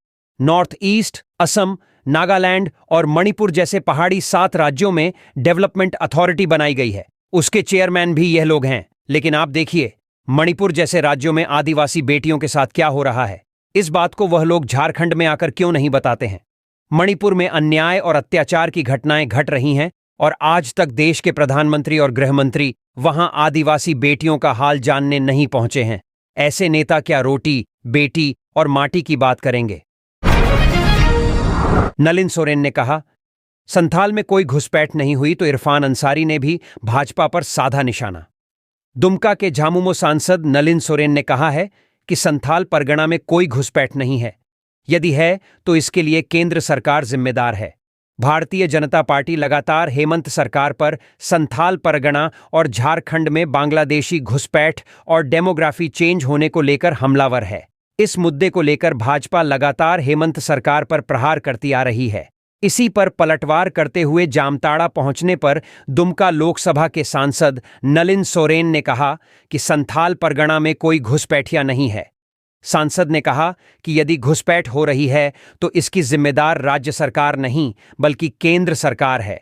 नॉर्थ ईस्ट, असम, नागालैंड और मणिपुर जैसे पहाड़ी 7 राज्यों में डेवलपमेंट अथॉरिटी बनाई गई है। उसके चेयरमैन भी यह लोग हैं। लेकिन आप देखिए, मणिपुर जैसे राज्यों में आदिवासी बेटियों के साथ क्या हो रहा है। इस बात को वह लोग झारखंड में आकर क्यों नहीं बताते हैं। मणिपुर में अन्याय और अत्याचार की घटनाएं घट रही हैं और आज तक देश के प्रधानमंत्री और गृहमंत्री वहां आदिवासी बेटियों का हाल जानने नहीं पहुंचे हैं। ऐसे नेता क्या रोटी, बेटी और माटी की बात करेंगे। नलिन सोरेन ने कहा, संथाल में कोई घुसपैठ नहीं हुई तो इरफान अंसारी ने भी भाजपा पर साधा निशाना। दुमका के झामुमो सांसद नलिन सोरेन ने कहा है कि संथाल परगना में कोई घुसपैठ नहीं है। यदि है तो इसके लिए केंद्र सरकार जिम्मेदार है। भारतीय जनता पार्टी लगातार हेमंत सरकार पर संथाल परगना और झारखंड में बांग्लादेशी घुसपैठ और डेमोग्राफी चेंज होने को लेकर हमलावर है। इस मुद्दे को लेकर भाजपा लगातार हेमंत सरकार पर प्रहार करती आ रही है। इसी पर पलटवार करते हुए जामताड़ा पहुंचने पर दुमका लोकसभा के सांसद नलिन सोरेन ने कहा कि संथाल परगना में कोई घुसपैठिया नहीं है। सांसद ने कहा कि यदि घुसपैठ हो रही है तो इसकी जिम्मेदार राज्य सरकार नहीं बल्कि केंद्र सरकार है।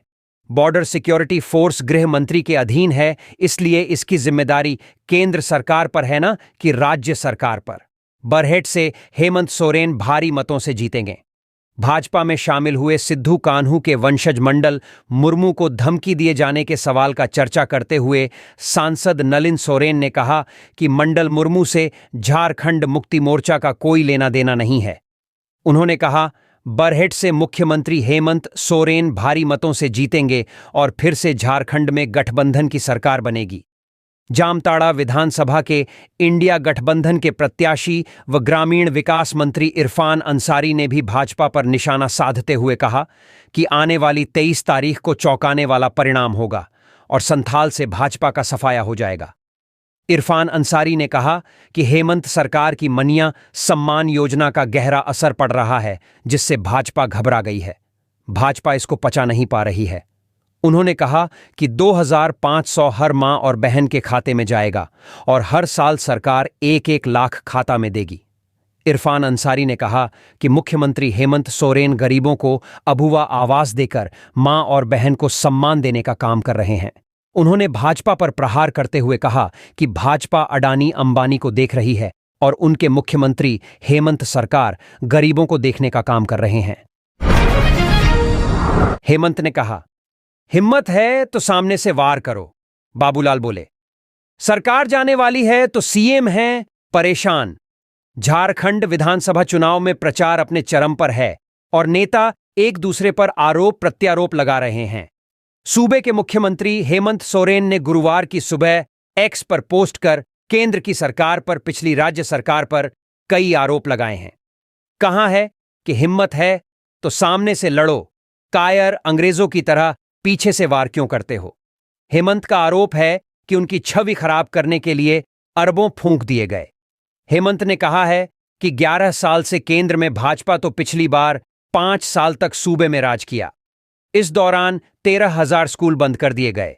बॉर्डर सिक्योरिटी फोर्स गृह मंत्री के अधीन है, इसलिए इसकी जिम्मेदारी केंद्र सरकार पर है ना कि राज्य सरकार पर। बरहेट से हेमंत सोरेन भारी मतों से जीतेंगे। भाजपा में शामिल हुए सिद्धू कान्हू के वंशज मंडल मुर्मू को धमकी दिए जाने के सवाल का चर्चा करते हुए सांसद नलिन सोरेन ने कहा कि मंडल मुर्मू से झारखंड मुक्ति मोर्चा का कोई लेना देना नहीं है। उन्होंने कहा, बरहेट से मुख्यमंत्री हेमंत सोरेन भारी मतों से जीतेंगे और फिर से झारखंड में गठबंधन की सरकार बनेगी। जामताड़ा विधानसभा के इंडिया गठबंधन के प्रत्याशी व ग्रामीण विकास मंत्री इरफान अंसारी ने भी भाजपा पर निशाना साधते हुए कहा कि आने वाली 23 तारीख को चौंकाने वाला परिणाम होगा और संथाल से भाजपा का सफाया हो जाएगा। इरफान अंसारी ने कहा कि हेमंत सरकार की मनिया सम्मान योजना का गहरा असर पड़ रहा है, जिससे भाजपा घबरा गई है। भाजपा इसको पचा नहीं पा रही है। उन्होंने कहा कि 2500 हर मां और बहन के खाते में जाएगा और हर साल सरकार 1-1 लाख खाता में देगी। इरफान अंसारी ने कहा कि मुख्यमंत्री हेमंत सोरेन गरीबों को अबुआ आवास देकर मां और बहन को सम्मान देने का काम कर रहे हैं। उन्होंने भाजपा पर प्रहार करते हुए कहा कि भाजपा अडानी अंबानी को देख रही है और उनके मुख्यमंत्री हेमंत सरकार गरीबों को देखने का काम कर रहे हैं। हेमंत ने कहा, हिम्मत है तो सामने से वार करो, बाबूलाल बोले। सरकार जाने वाली है तो सीएम हैं परेशान। झारखंड विधानसभा चुनाव में प्रचार अपने चरम पर है और नेता एक दूसरे पर आरोप प्रत्यारोप लगा रहे हैं। सूबे के मुख्यमंत्री हेमंत सोरेन ने गुरुवार की सुबह एक्स पर पोस्ट कर केंद्र की सरकार पर, पिछली राज्य सरकार पर कई आरोप लगाए हैं। कहा है कि हिम्मत है तो सामने से लड़ो, कायर अंग्रेजों की तरह पीछे से वार क्यों करते हो। हेमंत का आरोप है कि उनकी छवि खराब करने के लिए अरबों फूंक दिए गए। हेमंत ने कहा है कि 11 साल से केंद्र में भाजपा तो पिछली बार 5 साल तक सूबे में राज किया। इस दौरान 13,000 स्कूल बंद कर दिए गए,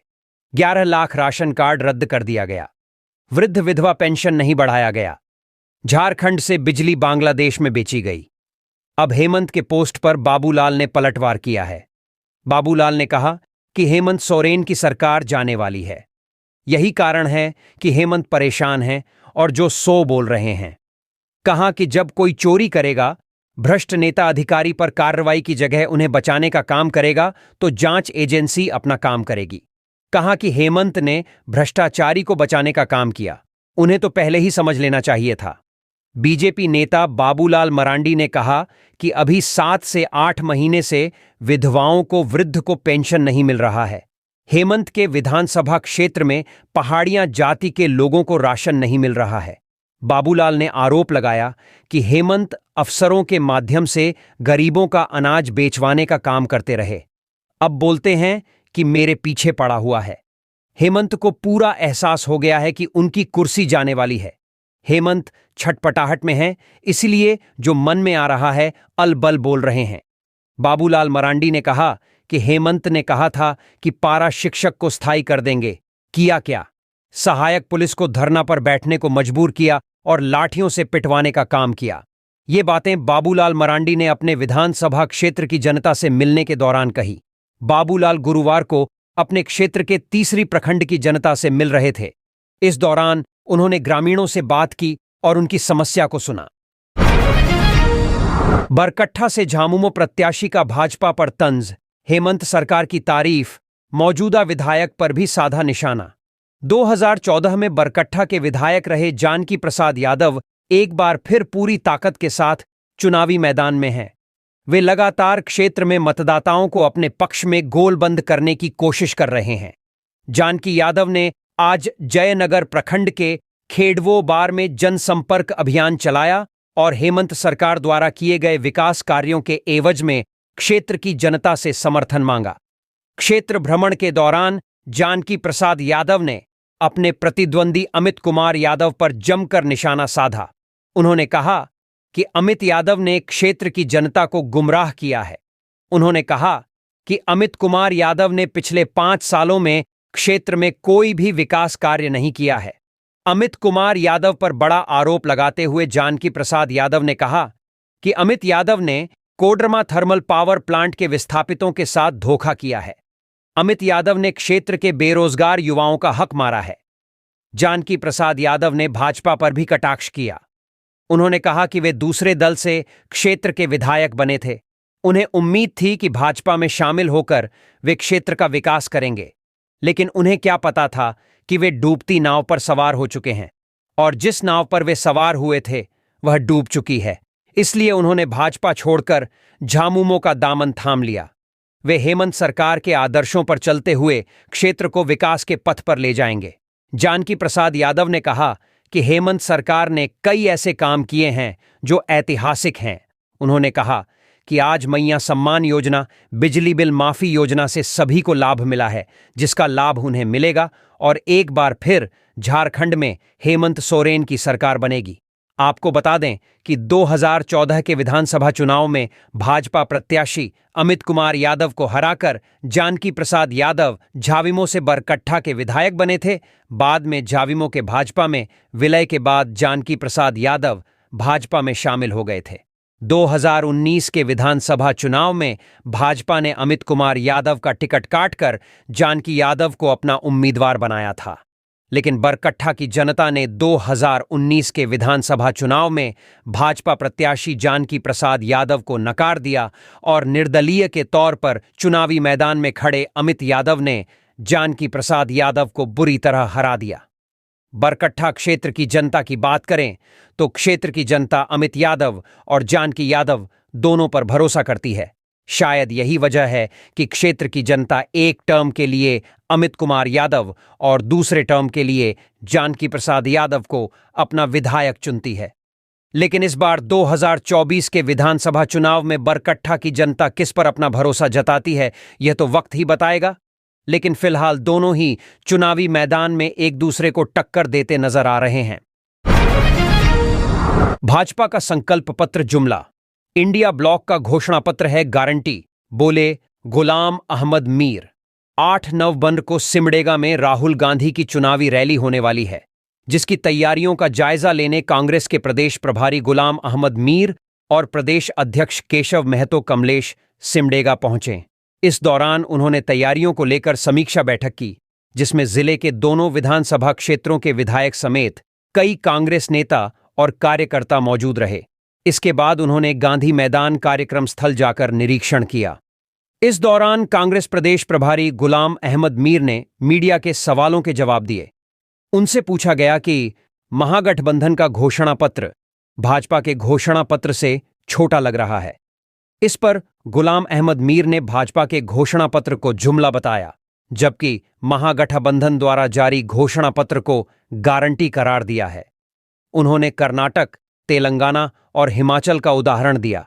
11 लाख राशन कार्ड रद्द कर दिया गया, वृद्ध विधवा पेंशन नहीं बढ़ाया गया, झारखंड से बिजली बांग्लादेश में बेची गई। अब हेमंत के पोस्ट पर बाबूलाल ने पलटवार किया है। बाबूलाल ने कहा कि हेमंत सोरेन की सरकार जाने वाली है। यही कारण है कि हेमंत परेशान हैं और जो सो बोल रहे हैं। कहा कि जब कोई चोरी करेगा, भ्रष्ट नेता अधिकारी पर कार्रवाई की जगह उन्हें बचाने का काम करेगा तो जांच एजेंसी अपना काम करेगी। कहा कि हेमंत ने भ्रष्टाचारी को बचाने का काम किया, उन्हें तो पहले ही समझ लेना चाहिए था। बीजेपी नेता बाबूलाल मरांडी ने कहा कि अभी 7 से 8 महीने से विधवाओं को, वृद्ध को पेंशन नहीं मिल रहा है। हेमंत के विधानसभा क्षेत्र में पहाड़ियां जाति के लोगों को राशन नहीं मिल रहा है। बाबूलाल ने आरोप लगाया कि हेमंत अफसरों के माध्यम से गरीबों का अनाज बेचवाने का काम करते रहे। अब बोलते हैं कि मेरे पीछे पड़ा हुआ है। हेमंत को पूरा एहसास हो गया है कि उनकी कुर्सी जाने वाली है। हेमंत छटपटाहट में हैं, इसलिए जो मन में आ रहा है अलबल बोल रहे हैं। बाबूलाल मरांडी ने कहा कि हेमंत ने कहा था कि पारा शिक्षक को स्थायी कर देंगे। किया क्या? सहायक पुलिस को धरना पर बैठने को मजबूर किया और लाठियों से पिटवाने का काम किया। ये बातें बाबूलाल मरांडी ने अपने विधानसभा क्षेत्र की जनता से मिलने के दौरान कही। बाबूलाल गुरुवार को अपने क्षेत्र के तीसरी प्रखंड की जनता से मिल रहे थे। इस दौरान उन्होंने ग्रामीणों से बात की और उनकी समस्या को सुना। बरकट्ठा से झामुमो प्रत्याशी का भाजपा पर तंज, हेमंत सरकार की तारीफ, मौजूदा विधायक पर भी साधा निशाना। 2014 में बरकट्ठा के विधायक रहे जानकी प्रसाद यादव एक बार फिर पूरी ताकत के साथ चुनावी मैदान में हैं। वे लगातार क्षेत्र में मतदाताओं को अपने पक्ष में गोलबंद करने की कोशिश कर रहे हैं। जानकी यादव ने आज जयनगर प्रखंड के खेड़वो बार में जनसंपर्क अभियान चलाया और हेमंत सरकार द्वारा किए गए विकास कार्यों के एवज में क्षेत्र की जनता से समर्थन मांगा। क्षेत्र भ्रमण के दौरान जानकी प्रसाद यादव ने अपने प्रतिद्वंदी अमित कुमार यादव पर जमकर निशाना साधा। उन्होंने कहा कि अमित यादव ने क्षेत्र की जनता को गुमराह किया है। उन्होंने कहा कि अमित कुमार यादव ने पिछले 5 सालों में क्षेत्र में कोई भी विकास कार्य नहीं किया है। अमित कुमार यादव पर बड़ा आरोप लगाते हुए जानकी प्रसाद यादव ने कहा कि अमित यादव ने कोडरमा थर्मल पावर प्लांट के विस्थापितों के साथ धोखा किया है। अमित यादव ने क्षेत्र के बेरोजगार युवाओं का हक मारा है। जानकी प्रसाद यादव ने भाजपा पर भी कटाक्ष किया। उन्होंने कहा कि वे दूसरे दल से क्षेत्र के विधायक बने थे। उन्हें उम्मीद थी कि भाजपा में शामिल होकर वे क्षेत्र का विकास करेंगे, लेकिन उन्हें क्या पता था कि वे डूबती नाव पर सवार हो चुके हैं और जिस नाव पर वे सवार हुए थे वह डूब चुकी है। इसलिए उन्होंने भाजपा छोड़कर झामुमो का दामन थाम लिया। वे हेमंत सरकार के आदर्शों पर चलते हुए क्षेत्र को विकास के पथ पर ले जाएंगे। जानकी प्रसाद यादव ने कहा कि हेमंत सरकार ने कई ऐसे काम किए हैं जो ऐतिहासिक हैं। उन्होंने कहा कि आज मैया सम्मान योजना, बिजली बिल माफी योजना से सभी को लाभ मिला है, जिसका लाभ उन्हें मिलेगा और एक बार फिर झारखंड में हेमंत सोरेन की सरकार बनेगी। आपको बता दें कि 2014 के विधानसभा चुनाव में भाजपा प्रत्याशी अमित कुमार यादव को हराकर जानकी प्रसाद यादव झाविमो से बरकट्ठा के विधायक बने थे। बाद में झाविमो के भाजपा में विलय के बाद जानकी प्रसाद यादव भाजपा में शामिल हो गए थे। 2019 के विधानसभा चुनाव में भाजपा ने अमित कुमार यादव का टिकट काटकर जानकी यादव को अपना उम्मीदवार बनाया था, लेकिन बरकट्ठा की जनता ने 2019 के विधानसभा चुनाव में भाजपा प्रत्याशी जानकी प्रसाद यादव को नकार दिया और निर्दलीय के तौर पर चुनावी मैदान में खड़े अमित यादव ने जानकी प्रसाद यादव को बुरी तरह हरा दिया। बरकट्ठा क्षेत्र की जनता की बात करें तो क्षेत्र की जनता अमित यादव और जानकी यादव दोनों पर भरोसा करती है। शायद यही वजह है कि क्षेत्र की जनता एक टर्म के लिए अमित कुमार यादव और दूसरे टर्म के लिए जानकी प्रसाद यादव को अपना विधायक चुनती है। लेकिन इस बार 2024 के विधानसभा चुनाव में बरकट्ठा की जनता किस पर अपना भरोसा जताती है, यह तो वक्त ही बताएगा। लेकिन फिलहाल दोनों ही चुनावी मैदान में एक दूसरे को टक्कर देते नजर आ रहे हैं। भाजपा का संकल्प पत्र जुमला। इंडिया ब्लॉक का घोषणा पत्र है गारंटी, बोले गुलाम अहमद मीर। 8 नवंबर को सिमडेगा में राहुल गांधी की चुनावी रैली होने वाली है, जिसकी तैयारियों का जायजा लेने कांग्रेस के प्रदेश प्रभारी गुलाम अहमद मीर और प्रदेश अध्यक्ष केशव महतो कमलेश सिमडेगा पहुंचे। इस दौरान उन्होंने तैयारियों को लेकर समीक्षा बैठक की, जिसमें जिले के दोनों विधानसभा क्षेत्रों के विधायक समेत कई कांग्रेस नेता और कार्यकर्ता मौजूद रहे। इसके बाद उन्होंने गांधी मैदान कार्यक्रम स्थल जाकर निरीक्षण किया। इस दौरान कांग्रेस प्रदेश प्रभारी गुलाम अहमद मीर ने मीडिया के सवालों के जवाब दिए। उनसे पूछा गया कि महागठबंधन का घोषणा पत्र भाजपा के घोषणा पत्र से छोटा लग रहा है। इस पर गुलाम अहमद मीर ने भाजपा के घोषणा पत्र को जुमला बताया, जबकि महागठबंधन द्वारा जारी घोषणा पत्र को गारंटी करार दिया है। उन्होंने कर्नाटक, तेलंगाना और हिमाचल का उदाहरण दिया।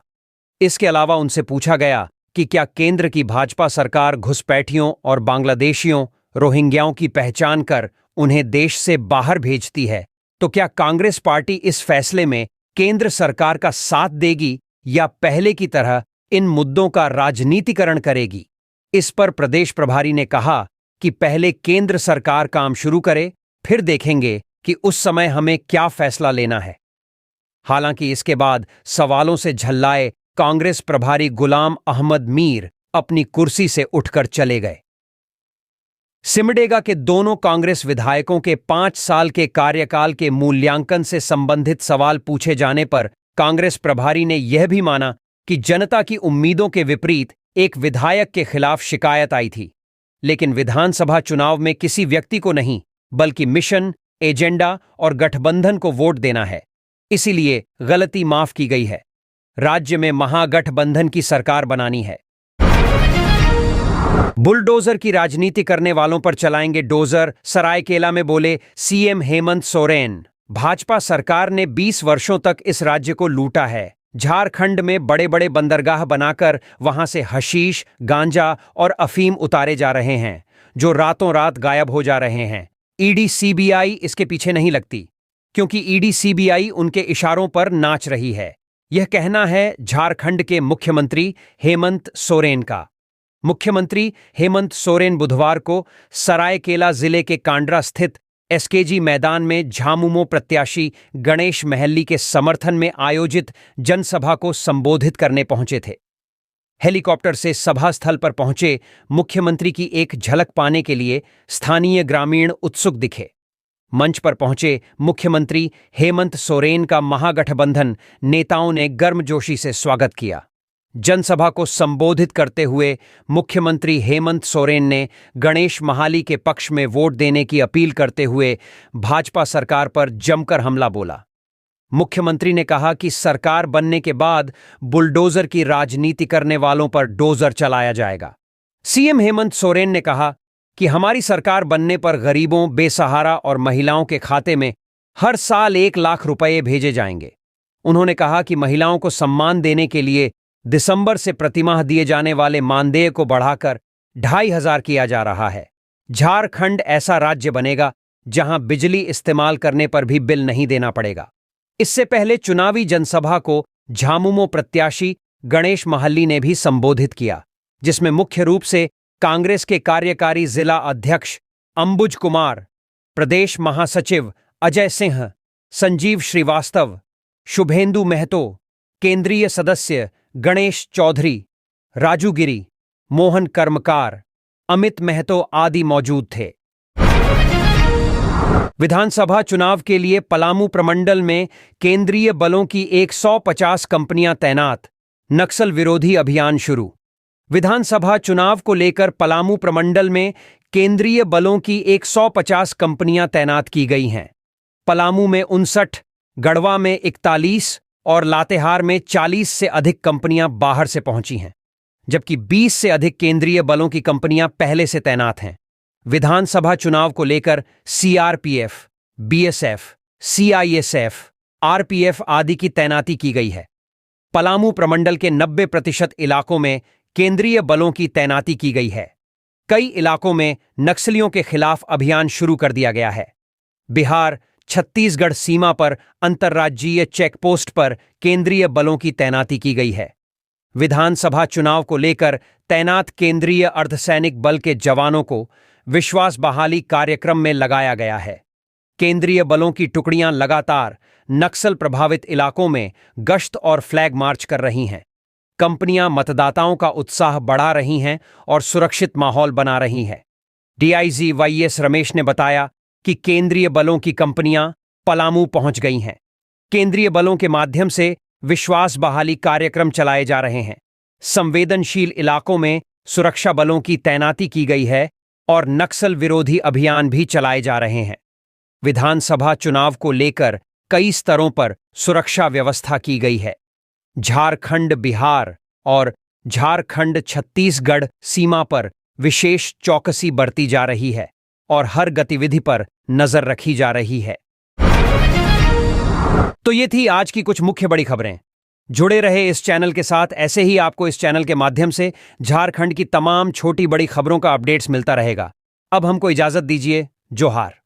इसके अलावा उनसे पूछा गया कि क्या केंद्र की भाजपा सरकार घुसपैठियों और बांग्लादेशियों, रोहिंग्याओं की पहचान कर उन्हें देश से बाहर भेजती है, तो क्या कांग्रेस पार्टी इस फैसले में केंद्र सरकार का साथ देगी या पहले की तरह इन मुद्दों का राजनीतिकरण करेगी? इस पर प्रदेश प्रभारी ने कहा कि पहले केंद्र सरकार काम शुरू करे, फिर देखेंगे कि उस समय हमें क्या फैसला लेना है। हालांकि इसके बाद सवालों से झल्लाए कांग्रेस प्रभारी गुलाम अहमद मीर अपनी कुर्सी से उठकर चले गए। सिमडेगा के दोनों कांग्रेस विधायकों के 5 साल के कार्यकाल के मूल्यांकन से संबंधित सवाल पूछे जाने पर कांग्रेस प्रभारी ने यह भी माना कि जनता की उम्मीदों के विपरीत एक विधायक के खिलाफ शिकायत आई थी, लेकिन विधानसभा चुनाव में किसी व्यक्ति को नहीं, बल्कि मिशन, एजेंडा और गठबंधन को वोट देना है, इसीलिए गलती माफ की गई है। राज्य में महागठबंधन की सरकार बनानी है। बुलडोजर की राजनीति करने वालों पर चलाएंगे डोजर, सरायकेला में बोले सीएम हेमंत सोरेन। भाजपा सरकार ने 20 वर्षों तक इस राज्य को लूटा है। झारखंड में बड़े बड़े बंदरगाह बनाकर वहां से हशीश, गांजा और अफीम उतारे जा रहे हैं, जो रातों रात गायब हो जा रहे हैं। ईडी सीबीआई इसके पीछे नहीं लगती, क्योंकि ईडी सीबीआई उनके इशारों पर नाच रही है। यह कहना है झारखंड के मुख्यमंत्री हेमंत सोरेन का। मुख्यमंत्री हेमंत सोरेन बुधवार को सरायकेला जिले के कांड्रा स्थित एसकेजी मैदान में झामुमो प्रत्याशी गणेश महल्ली के समर्थन में आयोजित जनसभा को संबोधित करने पहुंचे थे। हेलीकॉप्टर से सभा स्थल पर पहुंचे मुख्यमंत्री की एक झलक पाने के लिए स्थानीय ग्रामीण उत्सुक दिखे। मंच पर पहुंचे मुख्यमंत्री हेमंत सोरेन का महागठबंधन नेताओं ने गर्मजोशी से स्वागत किया। जनसभा को संबोधित करते हुए मुख्यमंत्री हेमंत सोरेन ने गणेश महाली के पक्ष में वोट देने की अपील करते हुए भाजपा सरकार पर जमकर हमला बोला। मुख्यमंत्री ने कहा कि सरकार बनने के बाद बुलडोजर की राजनीति करने वालों पर डोजर चलाया जाएगा। सीएम हेमंत सोरेन ने कहा कि हमारी सरकार बनने पर गरीबों, बेसहारा और महिलाओं के खाते में हर साल 1 लाख रुपए भेजे जाएंगे। उन्होंने कहा कि महिलाओं को सम्मान देने के लिए दिसंबर से प्रतिमाह दिए जाने वाले मानदेय को बढ़ाकर 2,500 किया जा रहा है। झारखंड ऐसा राज्य बनेगा जहां बिजली इस्तेमाल करने पर भी बिल नहीं देना पड़ेगा। इससे पहले चुनावी जनसभा को झामुमो प्रत्याशी गणेश महल्ली ने भी संबोधित किया, जिसमें मुख्य रूप से कांग्रेस के कार्यकारी जिला अध्यक्ष अंबुज कुमार, प्रदेश महासचिव अजय सिंह, संजीव श्रीवास्तव, शुभेंदु महतो, केंद्रीय सदस्य गणेश चौधरी, राजू गिरी, मोहन कर्मकार, अमित महतो आदि मौजूद थे। विधानसभा चुनाव के लिए पलामू प्रमंडल में केंद्रीय बलों की 150 कंपनियां तैनात, नक्सल विरोधी अभियान शुरू। विधानसभा चुनाव को लेकर पलामू प्रमंडल में केंद्रीय बलों की 150 कंपनियां तैनात की गई हैं। पलामू में 59, गढ़वा में 41 और लातेहार में 40 से अधिक कंपनियां बाहर से पहुंची हैं, जबकि 20 से अधिक केंद्रीय बलों की कंपनियां पहले से तैनात हैं। विधानसभा चुनाव को लेकर सीआरपीएफ, बीएसएफ, सीआईएसएफ, आरपीएफ आदि की तैनाती की गई है। पलामू प्रमंडल के 90% इलाकों में केंद्रीय बलों की तैनाती की गई है। कई इलाकों में नक्सलियों के खिलाफ अभियान शुरू कर दिया गया है। बिहार छत्तीसगढ़ सीमा पर अंतर्राज्यीय चेकपोस्ट पर केंद्रीय बलों की तैनाती की गई है। विधानसभा चुनाव को लेकर तैनात केंद्रीय अर्धसैनिक बल के जवानों को विश्वास बहाली कार्यक्रम में लगाया गया है। केंद्रीय बलों की टुकड़ियां लगातार नक्सल प्रभावित इलाकों में गश्त और फ्लैग मार्च कर रही हैं। कंपनियां मतदाताओं का उत्साह बढ़ा रही हैं और सुरक्षित माहौल बना रही हैं। डीआईजी वाईएस रमेश ने बताया कि केंद्रीय बलों की कंपनियां पलामू पहुंच गई हैं। केंद्रीय बलों के माध्यम से विश्वास बहाली कार्यक्रम चलाए जा रहे हैं। संवेदनशील इलाकों में सुरक्षा बलों की तैनाती की गई है और नक्सल विरोधी अभियान भी चलाए जा रहे हैं। विधानसभा चुनाव को लेकर कई स्तरों पर सुरक्षा व्यवस्था की गई है। झारखंड बिहार और झारखंड छत्तीसगढ़ सीमा पर विशेष चौकसी बरती जा रही है और हर गतिविधि पर नजर रखी जा रही है। तो ये थी आज की कुछ मुख्य बड़ी खबरें। जुड़े रहे इस चैनल के साथ। ऐसे ही आपको इस चैनल के माध्यम से झारखंड की तमाम छोटी बड़ी खबरों का अपडेट्स मिलता रहेगा। अब हमको इजाजत दीजिए। जोहार।